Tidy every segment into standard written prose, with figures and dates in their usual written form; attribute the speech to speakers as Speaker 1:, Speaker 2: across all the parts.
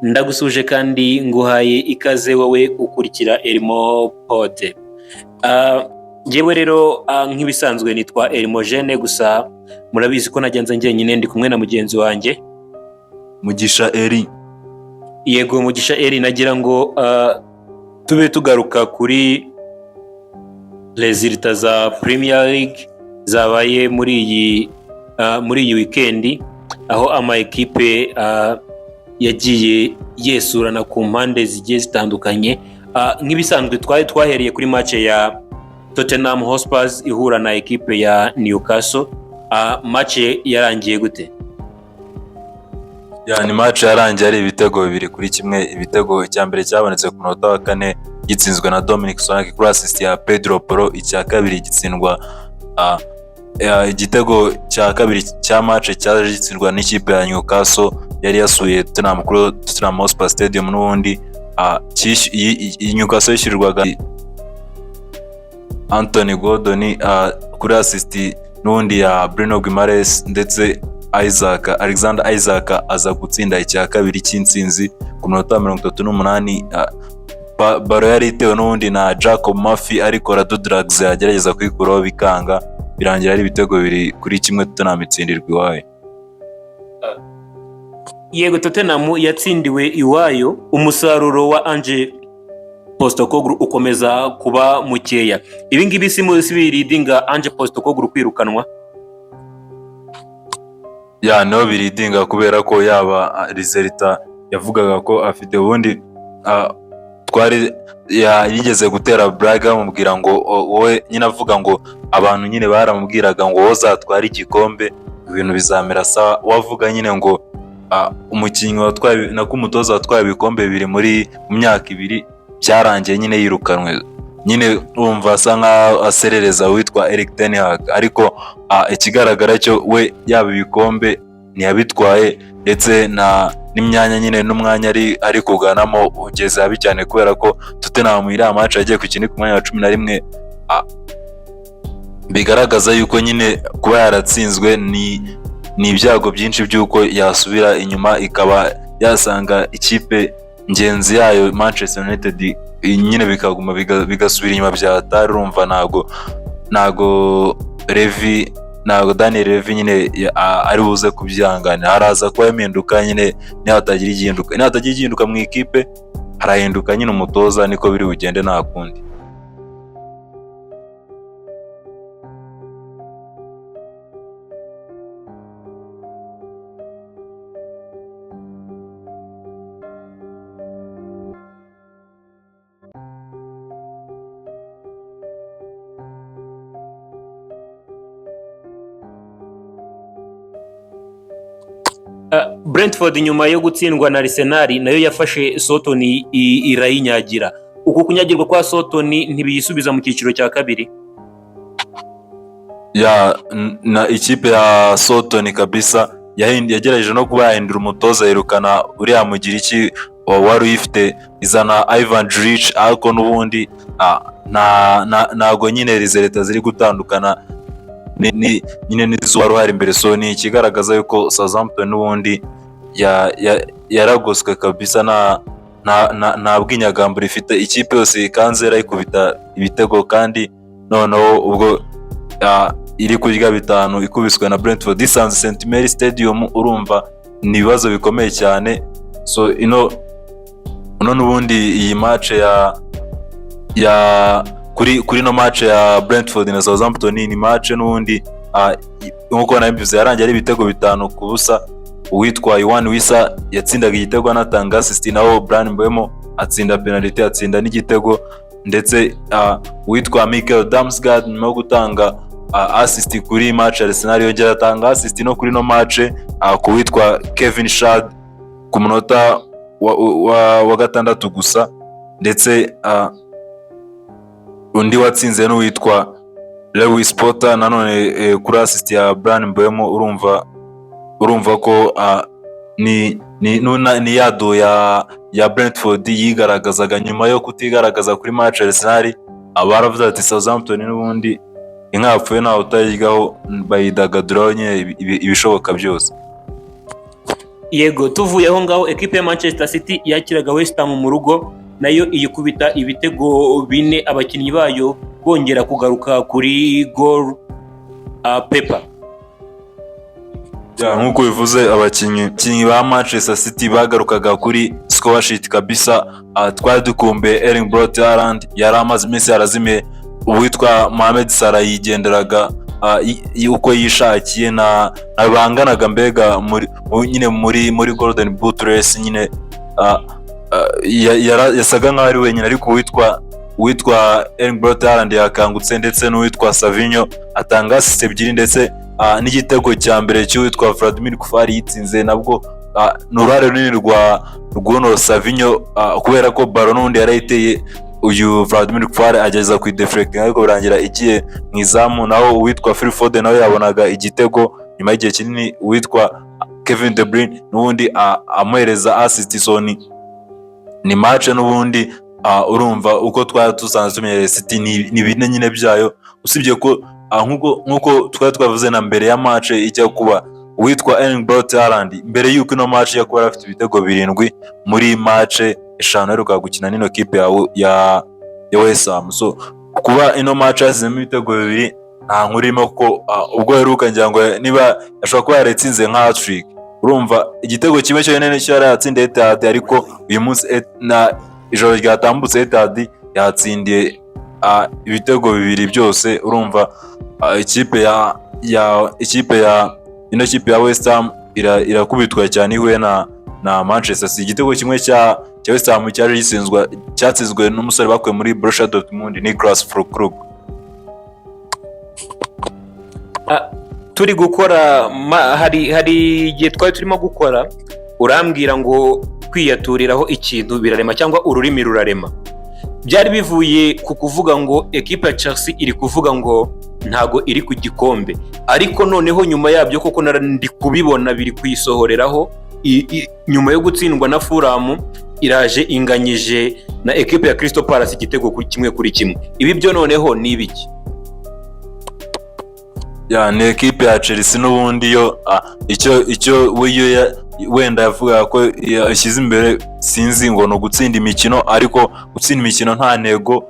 Speaker 1: ndagusuje kandi nguhaye ikaze wowe ukurikira Elmo Pod. Njyewe rero nk'ibisanzwe nitwa Elmogene, gusa murabizi ko nagenze njyenyine ndi kumwe na mugenzi wanjye
Speaker 2: Mugisha Eri.
Speaker 1: Yego Mugisha Eri, nagira ngo tube tugaruka kuri resulta za Premier League zabaye muri iyi weekend, aho ama ekipe yagiye yesurana ku mpande zigiye zitandukanye. Nk'ibisanzwe twahereye kuri match ya Tottenham Hotspur ihura na ekipe ya Newcastle. Match yarangiye gute?
Speaker 2: Ni match yarangiye ari ibitego 2-1. Ibitego cya mbere cyabonetse ku munota wa 4 gitsinzwe na Dominic Solanke kuri assist ya Pedro Porro, icya kabiri gitsindwa igitego cya kabiri cya match cyaje gitsindwa n'ikipe ya Newcastle yari yasuye Tottenham Hotspur Stadium, n'ubundi Newcastle yishyurirwaga Anthony Gordon kuri assist n'ubundi ya Bruno Guimaraes, ndetse Alexander Isaac aza gutsinda icya kabiri cy'intsinzi ku minota 38. Baro yari itewe n'ubundi na Jacob Murphy, ariko Radu Drags yagerageza kwikuraho bikanga, birangira ari ibitego 2-1 Tottenham itsindirwa iwayo.
Speaker 1: Yego, Tottenham yatsindiwe iwayo. Umusaruro wa Ange Postecoglou ukomeza kuba mukeya. Ibi ngibi si biridinga Ange Postecoglou kwirukanwa?
Speaker 2: No biridinga, kubera ko yaba resulta yavugaga ko afite, ubundi twari yigeze gutera Braga amubwira ngo wowe nyine, avuga ngo abantu nyine baramubwiraga ngo wozatwara igikombe ibintu bizamera sawa. Wavuga nyine ngo umukinnyi watwaye na kumutoza watwaye ibikombe 2 muri myaka 2 byarangiye nyine yirukanwe. Nyine urumva asa nka aserereza witwa Erik ten Hag, ariko ikigaragara cyo we yaba ibikombe ntiyabitwaye, ndetse n'imyanya nyine n'umwanya ari kuganamo ugeze habi cyane, kubera ko Tottenham iriya match yagiye gukina ku mwanya wa 11. Bigaragaza yuko nyine kuba yaratsinzwe ni ibyago byinshi by'uko yasubira inyuma, ikaba yasanga ikipe ngenzi yayo Manchester United nyine bikaguma bigasubira inyuma byatari. Urumva ntago Daniel Levy nyine ari buze kubyihanganira. Haraza kuba impinduka nyine, nihatagira igihinduka mu ikipe harahinduka nyine umutoza, niko biri bugende nta kundi.
Speaker 1: Brentford nyuma yo gutsindwa na Arsenal nayo yafashe Soton irayinyagira. Uku kunyagirwa kwa Soton ntibiyisubiza mu cyiciro cya kabiri?
Speaker 2: Na ikipe ya Soton kabisa yagerageje no kuba yahindura umutoza, yirukana uriya Mugiriki wari uyifite, izana Ivan Djuric, ariko n'ubundi ntago nyine resulta ziri gutandukana nyine n'izo wari uhari imbere. So ni ikigaragaza yuko Southampton n'ubundi yaragoswe kabisa, nta bw'inyagambura ifite. Ikipe yose ikanzera ikubita ibitego, kandi noneho ubwo iri kurya 5 ikubiswe na Brentford isanze St Mary Stadium, urumva ni ibibazo bikomeye cyane. So n'ubundi iyi match kuri no match ya Brentford na Southampton ni match n'ubundi nkuko nabivuze yarangiye ari ibitego 5-0. Uwitwa Yohan Wissa yatsindaga igitego anatanga assist, naho Bryan Mbeumo atsinda penalty, atsinda n'igitego, ndetse uwitwa Mikkel Damsgaard nyuma yo gutanga assist kuri match Arsenal yongera atanga assist no kuri no match ku witwa Kevin Schade ku munota wa 6 gusa, ndetse undi watsinze n'uwitwa Lewis Potter nanone kuri assist ya Bryan Mbeumo. Urumva ko ni yado ya Brentford yigaragazaga nyuma yo kutigaragaza kuri match Arsenal. Abaravuze ati Southampton n'ubundi inka yapfuye ntawe utayiryaho, bayidagaduraho nyine ibishoboka byose.
Speaker 1: Yego, tuvuye aho ngaho ekipe ya Manchester City yakiraga West Ham mu rugo, nayo iyikubita ibitego 4, abakinnyi bayo bongera kugaruka kuri goal paper.
Speaker 2: Nk'uko bivuze abakinnyi ba Manchester City bagarukaga kuri score sheet kabisa. Twari dukumbe Erling Braut Haaland yari amaze iminsi yarazimiye, uwitwa Mohamed Salah yigenderaga uko yishakiye na banganaga mbega muri Golden Boot race nyine. Yasaga nk'aho ari wenyine, ariko uwitwa Erling Braut Haaland yakangutse, ndetse n'uwitwa Savinho atanga assist ebyiri, ndetse n'igitego cya mbere cy'uwitwa Vladimir Kufari yitsinze nabwo ni uruhare runini rw'uno Savinho, kubera ko baro n'undi yarayiteye uyu Vladimir Kufari ageza ku deflecting ariko birangira igiye mu izamu, naho uwitwa Phil Foden nawe yabonaga igitego nyuma y'igihe kinini uwitwa Kevin De Bruyne n'ubundi amuhereza assist. So ni match n'ubundi urumva uko twari tusanzwe tumenyereye City ni bine nyine byayo, usibye ko nkuko twari twavuze na mbere ya match ijya kuba uwitwa Erling Braut Haaland mbere y'uko ino match yakora afite ibitego 7 muri match 5 aheruka gukina n'ino kipe ya West Ham. So kuba ino match yazemo ibitego 2 nta nkurimo ko ubwo heruka ngira ngo niba yashobora kuba yaretsinze nka hat-trick. Urumva igitego kimwe cyonyine cyo yaratsindiye Etihad, ariko uyu munsi na ijoro ryatambutse Etihad yatsindiye ibitego 2 byose. Urumva ikipe ya West Ham irakubitwa cyane ihuye na Manchester City. Igitego kimwe cya West Ham cyatsinzwe n'umusore bakuye muri Borussia Dortmund, Niklas Füllkrug.
Speaker 1: Turi gukora hari igihe twari turimo gukora, urambwira ngo kwiyaturiraho ikintu birarema cyangwa ururimi rurarema. Byari bivuye ku kuvuga ngo ekipe ya Chelsea iri kuvuga ngo ntago iri ku gikombe, ariko noneho nyuma yabyo koko ndi kubibona biri kwisohoreraho. Nyuma yo gutsindwa na Fulham iraje inganyije na ekipe ya Crystal Palace igitego kimwe kuri kimwe. Ibi byo noneho ni ibiki?
Speaker 2: Ni ekipe ya Chelsea n'ubundi yo icyo wenda yavuga ko yashyize imbere sinzi ngo no gutsinda imikino, ariko gutsinda imikino nta ntego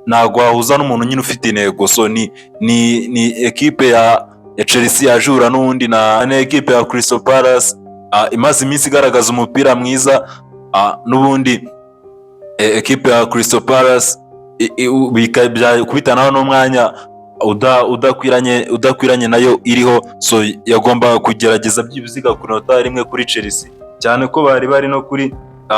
Speaker 2: ntago wahuza n'umuntu nyine ufite intego. So ni ekipe ya Chelsea yajura n'ubundi na ekipe ya Crystal Palace imaze iminsi igaragaza umupira mwiza. N'ubundi ekipe ya Crystal Palace kubitanaho n'umwanya udakwiranye nayo iriho. So yagomba kugerageza byibuze igakunota rimwe kuri Chelsea, cyane ko bari no kuri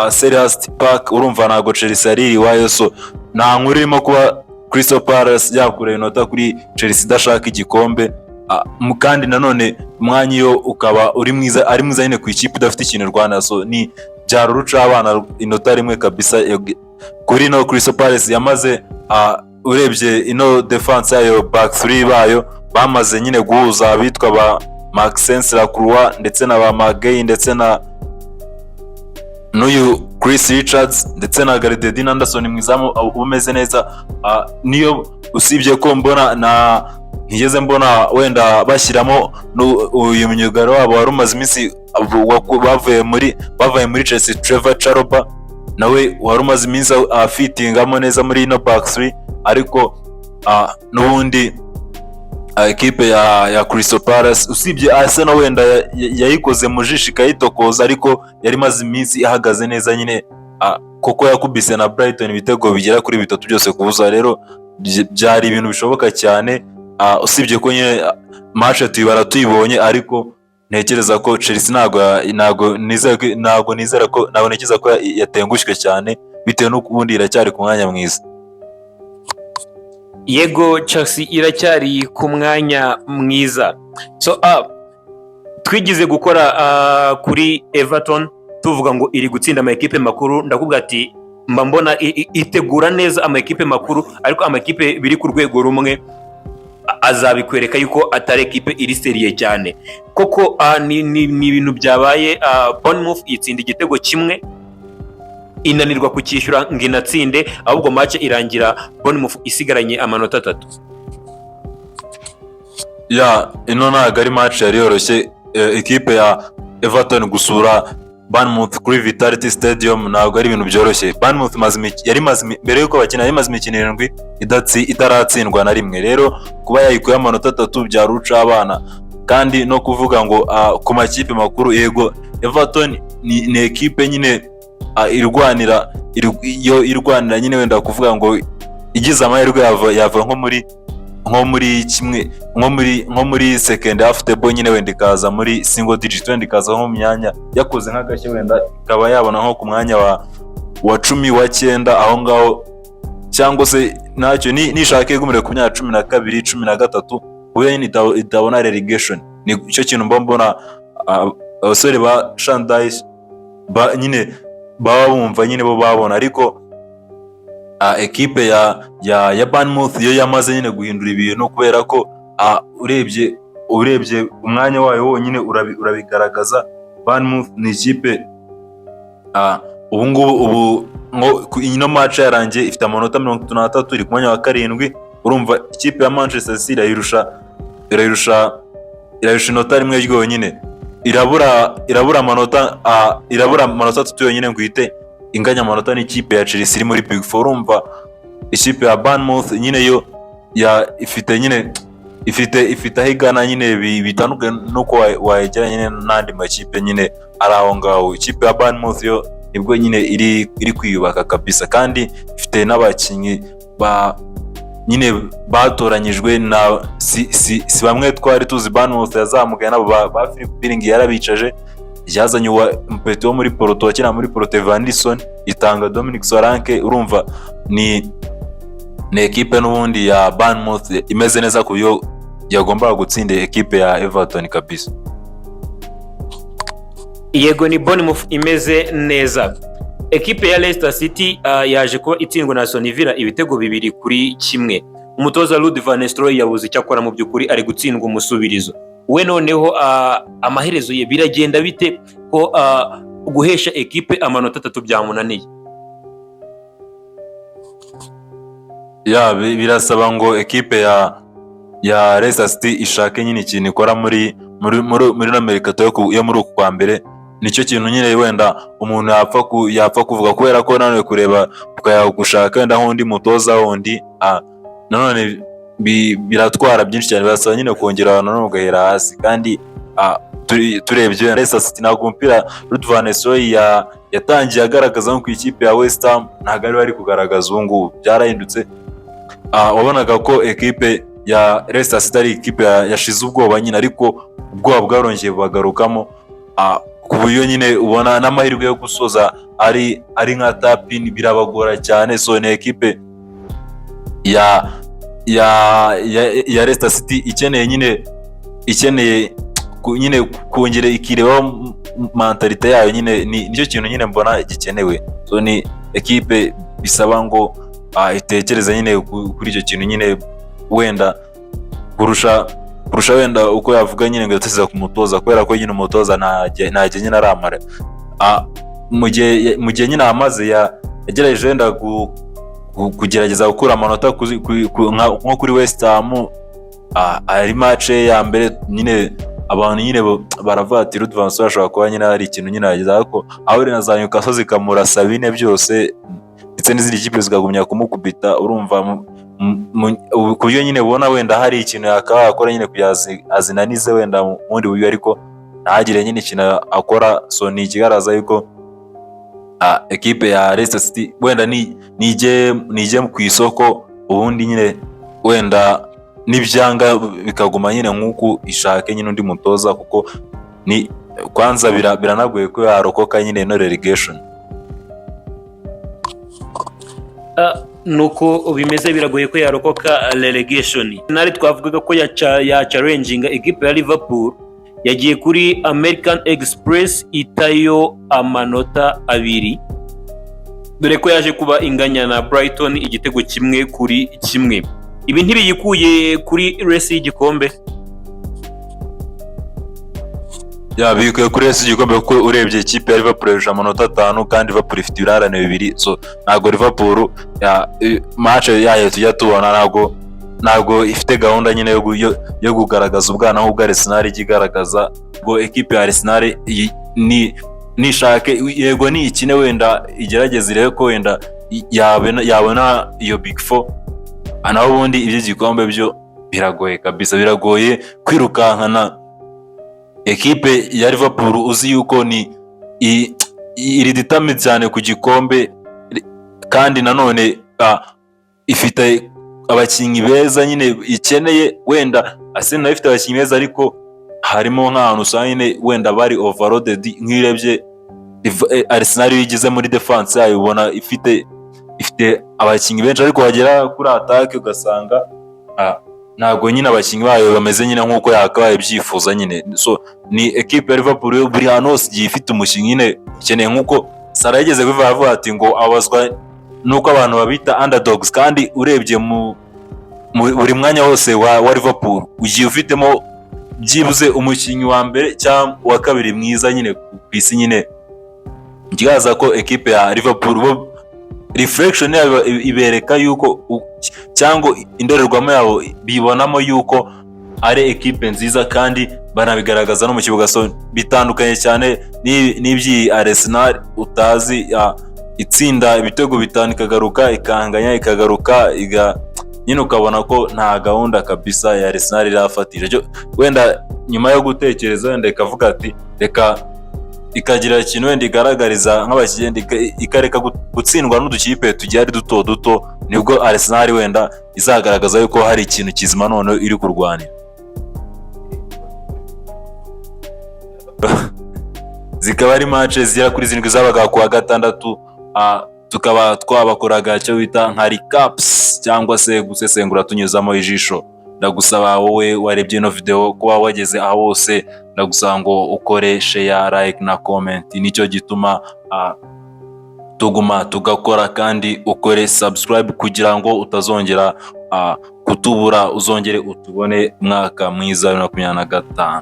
Speaker 2: Selhurst Park. Urumva ntago Chelsea ari iwayo, so nta nkuru irimo kuba Crystal Palace yakura inota kuri Chelsea idashaka igikombe. Kandi nanone umwanya iyo ukaba ari mwiza nyine ku ikipe idafite ikintu irwana. So ni byaro ruca abana inota rimwe kabisa kuri no Crystal Palace yamaze. Urebye ino defense yayo back 3 bayo bamaze nyine guhuza abitwa ba Maxence Lacroix ndetse na ba Magay ndetse na n'uyu Chris Richards ndetse na Gardedin Anderson mwizamu umeze neza. Niyo usibye ko ntigeze mbona wenda bashyiramo uyu myugaro wabo wari umaze iminsi bavuye muri Chelsea, Trevor Chalobah nawe wari umaze iminsi afitingamo neza muri ino back 3. Ariko n'ubundi ekipe ya Crystal Palace usibye Arsenal wenda yayikoze mu jisho ikayitokoza, ariko yari maze iminsi ihagaze neza nyine koko yakubise na Brighton ibitego bigera kuri 3 byose kubuza. Rero byari ibintu bishoboka cyane, usibye ko nyine match tuyibonye, ariko ntekereza ko Chelsea ntago nizera ko nabonekeza ko yatengushywe cyane bitewe n'uko ubundi iracyari ku mwanya mwiza.
Speaker 1: Yego, Chelsea iracyari ku mwanya mwiza. So twigize gukora kuri Everton tuvuga ngo iri gutsinda ama ekipe makuru. Ndakubwira ati mba mbona itegura neza ama ekipe makuru, ariko ama ekipe biri ku rwego rumwe azabikwereka yuko atari ekipe iri seriye cyane. Koko ni ibintu byabaye. Bournemouth itsinda igitego kimwe inanirwa kukishyura ngo inatsinde, ahubwo match irangira Bournemouth isigaranye amanota 3.
Speaker 2: Ino ntago ari match yari yoroshye. Ekipe Everton gusura Bournemouth kuri Vitality Stadium ntabwo ari ibintu byoroshye. Bournemouth mbere yuko bakina yari imaze imikino 7 itaratsindwa na rimwe, rero kuba yayikuye amanota 3 byaruca abana, kandi no kuvuga ngo ku makipe makuru, yego Everton ni ekipe nyine irwanira nyine, wenda kuvuga ngo igize amahirwe yava nko muri second half table nyine, wenda ikaza muri single digit, wenda ikaza nko mu myanya yakoze nk'agashya, wenda ikaba yabona nko ku mwanya wa 10 wa 9 aho ngaho, cyangwa se ntacyo nishaka igumire ku myanya 12 13 ubuye nyine itabona relegation. Ni cyo kintu mbona abasore ba Shandais nyine baba bumva nyine bo babona, ariko ekipe ya Bournemouth yo yamaze nyine guhindura ibintu, kubera ko urebye umwanya wayo wonyine urabigaragaza. Bournemouth ni ikipe ubu ino match yarangiye ifite amanota 33 iri ku mwanya wa 7. urumva ikipe ya Manchester City irayirusha inota rimwe ryonyine, irabura amanota 3 yonyine ngo ihite inganya amanota n'ikipe ya Chelsea iri muri Big Four. Urumva ikipe ya Bournemouth nyine yo ifite aho igana nyine bitandukanye nuko wayegera nyine n'andi makipe nyine ari aho ngaho. Ikipe ya Bournemouth yo nibwo nyine iri kwiyubaka kabisa, kandi ifite n'abakinnyi nyine batoranyijwe na si bamwe twari tuzi. Bournemouth yazamugaye nabo ba Philip Billing yarabicaje, yazanye umupeti wo muri Porto wakina muri Porto Evanilson, itanga Dominic Solanke. Urumva ni ekipe n'ubundi ya Bournemouth imeze neza ku yo yagombaga gutsinda ekipe ya Everton kabisa.
Speaker 1: Yego ni Bournemouth imeze neza. Ekipe ya Leicester City yaje kuba itsindwa na Aston Villa ibitego 2-1. Umutoza Ruud van Nistelrooy yabuze icyo akora, mu by'ukuri ari gutsindwa umusubirizo. We noneho amaherezo ye biragenda bite ko guhesha ekipe amanota 3 byamunaniye?
Speaker 2: Birasaba ngo ekipe ya Leicester City ishake nyine ikintu ikora muri Amerika yo muri uku kwa mbere. Nicyo kintu nyine wenda umuntu yapfa kuvuga, kubera ko nanone kureba gushaka wenda nk'undi mutoza wundi nanone biratwara byinshi cyane, birasaba nyine kongera abantu nanone ugahera hasi. Kandi turebye Leicester City ntabwo umupira Ruud van Nistelrooy yatangiye agaragaza nko ku ikipe ya West Ham ntabwo ari kugaragaza ubu ngubu, byarahindutse. Wabonaga ko ekipe ya Leicester City ari ikipe yashize ubwoba nyine, ariko ubwoba bwarongeye bugarukamo ku buryo nyine ubona n'amahirwe yo gusoza ari nka tapin birabagora cyane. So ni ekipe ya Leicester City ikeneye kongera ikireba mentalite yayo nyine, nicyo kintu nyine mbona gikenewe. So ni ekipe bisaba ngo itekereza nyine kuri icyo kintu nyine, wenda kurusha wenda uko yavuga nyine ngo yateza kumutoza, kubera ko nyine umutoza ntajye nyine aramara mu gihe nyine amaze yagerageje wenda kugerageza gukura amanota nko kuri West Ham. Ari match ya mbere nyine abantu nyine baravuga ati Ruud van Nistelrooy ashobora kuba nyine hari ikintu nyine yagize, ariko aho na za Newcastle zikamurasa bine byose ndetse n'izindi kipe zikagumya kumukubita. Urumva ku buryo nyine ubona wenda hari ikintu yakora nyine kugira azinanize wenda mu bundi buryo, ariko ntagire nyine ikintu akora. So ni ikigaragaza yuko ekipe ya Leicester City wenda nijye ku isoko, ubundi nyine wenda n'ibyanga bikaguma nyine nk'uko ishake nyine undi mutoza, kuko ni kwanza biranagoye ko yarokoka nyine no relegation.
Speaker 1: Nuko bimeze, biragoye ko yarokoka relegation. Nari twavugaga ko ya challenginga ekipe ya Liverpool yagiye kuri American Express itayo amanota 2, dore ko yaje kuba inganya na Brighton igitego 1-1. Ibi ntibiyikuye kuri race y'igikombe.
Speaker 2: Bikuye kuri race y'igikombe, kuko urebye ikipe ya Liverpool irusha amanota 5 kandi Liverpool ifite ibirarane 2. So ntabwo Liverpool match yayo tujya tubona, ntabwo ntabwo ifite gahunda nyine yo kugaragaza ubwana nk'ubwo Arsenal ijya igaragaza. Ngo ekipe ya Arsenal nishake yego ni ikine wenda igerageza irebe ko wenda yabona iyo Big Four, naho ubundi ibyo gikombe byo biragoye kabisa, biragoye kwirukankana ekipe ya Liverpool uzi yuko ni iri determined cyane ku gikombe, kandi nanone ifite abakinnyi beza nyine ikeneye. Wenda Arsenal ifite abakinnyi beza ariko harimo nk'ahantu usanga nyine wenda bari overloaded. nk'irebye Arsenal yigize muri defense yayo ubona ifite abakinnyi benshi, ariko wagera kuri attaque ugasanga ntabwo nyine abakinnyi bayo bameze nyine nk'uko yakabaye byifuza nyine. So ni equipe ya Liverpool buri hantu hose igiye ifite umukinnyi nyine ikeneye, nk'uko Salah yigeze kubivuga avuga ati ngo abazwa nuko abantu babita underdogs, kandi urebye buri mwanya wose wa Liverpool ugiye ufitemo byibuze umukinnyi wa mbere cyangwa wa kabiri mwiza nyine ku isi nyine. Ngigaza ko equipe ya Liverpool reflection yabo ibereka yuko cyangwa indorerwamo yabo bibonamo yuko ari equipe nziza, kandi banabigaragaza no mu kibuga. So bitandukanye cyane n'ibyi Arsenal utazi itsinda ibitego bitanu ikagaruka ikanganya ikagaruka nyine ukabona ko nta gahunda kabisa ya Arsenal irafatira. Wenda nyuma yo gutekereza wenda ikavuga ati reka ikagira ikintu wenda igaragariza nk'abakinnyi, ikareka gutsindwa n'udukipe tugiye ari duto, nibwo Arsenal wenda izagaragaza yuko hari ikintu kizima none iri kurwanira. Zikaba ari match zigera kuri 7 zabaga ku wa gatandatu, tukaba twabakoraga cyo bita nka recaps cyangwa se gusesengura tunyuzamo ijisho. Ndagusaba wowe warebye no video kuba wageze aho hose, ndagusaba ngo ukore share, like na comment, nicyo gituma tuguma tugakora, kandi ukore subscribe kugira ngo utazongera kutubura, uzongere utubone mwaka mwiza 2025.